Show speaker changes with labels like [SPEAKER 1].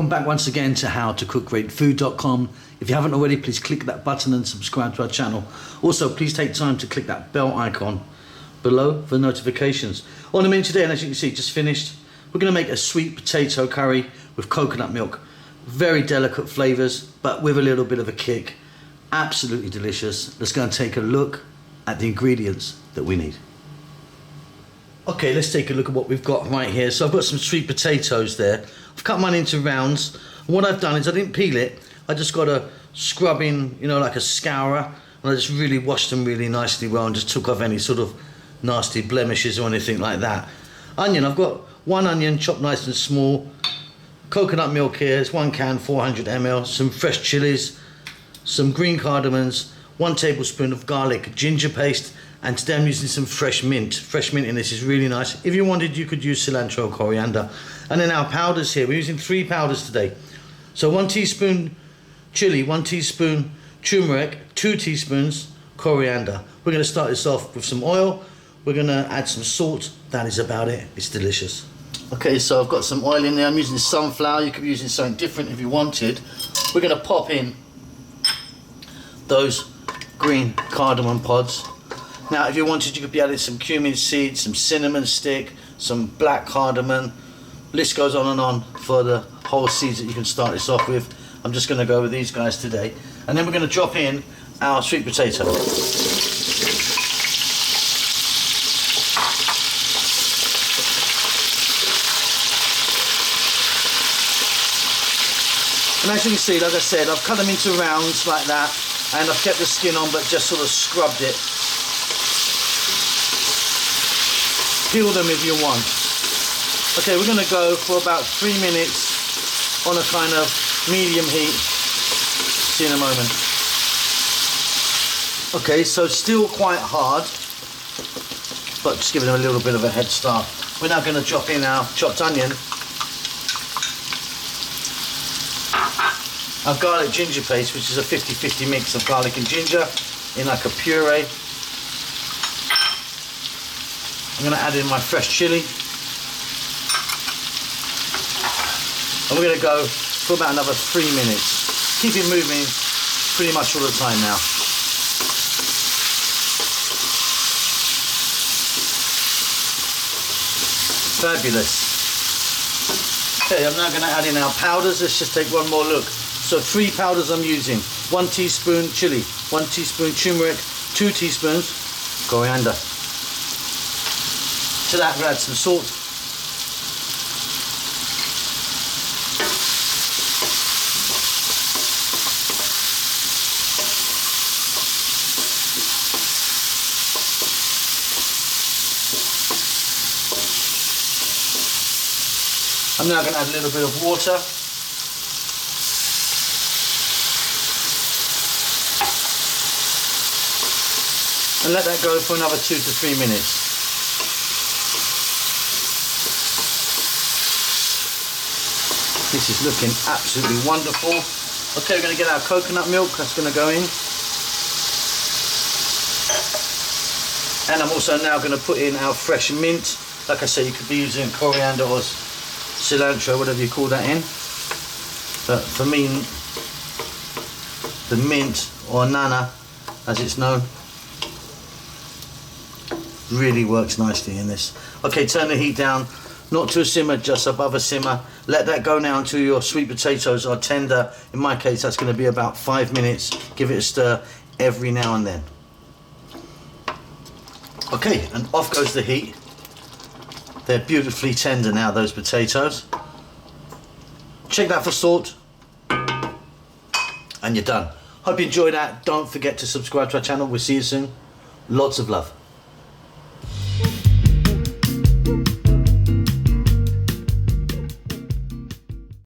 [SPEAKER 1] Welcome back once again to howtocookgreatfood.com. If you haven't already, please click that button and subscribe to our channel. Also, please take time to click that bell icon below for notifications. On the menu today, and as you can see, just finished, we're going to make a sweet potato curry with coconut milk. Very delicate flavours, but with a little bit of a kick. Absolutely delicious. Let's go and take a look at the ingredients that we need. Okay, let's take a look at what we've got right here. So I've got some sweet potatoes there. I've cut mine into rounds. And what I've done is I didn't peel it. I just got a scrubbing, you know, like a scourer. And I just really washed them really nicely well and just took off any sort of nasty blemishes or anything like that. Onion, I've got one onion chopped nice and small. Coconut milk here, it's 1 can, 400 ml. Some fresh chilies, some green cardamoms, 1 tablespoon of garlic ginger paste, and today I'm using some fresh mint. Fresh mint in this is really nice. If you wanted, you could use cilantro or coriander. And then our powders here, we're using 3 powders today. So 1 teaspoon chili, 1 teaspoon turmeric, 2 teaspoons coriander. We're going to start this off with some oil. We're going to add some salt. That is about it. It's delicious. Okay, so I've got some oil in there. I'm using sunflower. You could be using something different if you wanted. We're going to pop in those green cardamom pods. Now, if you wanted, you could be adding some cumin seeds, some cinnamon stick, some black cardamom. List goes on and on for the whole seeds that you can start this off with. I'm just going to go with these guys today. And then we're going to drop in our sweet potato. And as you can see, like I said, I've cut them into rounds like that, and I've kept the skin on but just sort of scrubbed it. Peel them if you want. Okay, we're going to go for about 3 minutes on a kind of medium heat. See you in a moment. Okay, so still quite hard, but just giving them a little bit of a head start. We're now going to drop in our chopped onion, our garlic ginger paste, which is a 50-50 mix of garlic and ginger in like a puree. I'm going to add in my fresh chili. And we're going to go for about another 3 minutes. Keep it moving pretty much all the time now. Fabulous. Okay, I'm now going to add in our powders. Let's just take one more look. So 3 powders I'm using. 1 teaspoon chili, 1 teaspoon turmeric, 2 teaspoons coriander. To that we'll add some salt. I'm now going to add a little bit of water. And let that go for another 2 to 3 minutes. This is looking absolutely wonderful. Okay, we're going to get our coconut milk. That's going to go in. And I'm also now going to put in our fresh mint. Like I say, you could be using coriander or cilantro, whatever you call that in. But for me, the mint, or nana, as it's known, really works nicely in this. Okay, turn the heat down, not to a simmer, just above a simmer. Let that go now until your sweet potatoes are tender. In my case, that's going to be about 5 minutes. Give it a stir every now and then. Okay, and off goes the heat. They're beautifully tender now, those potatoes. Check that for salt, and you're done. Hope you enjoyed that. Don't forget to subscribe to our channel. We'll see you soon. Lots of love.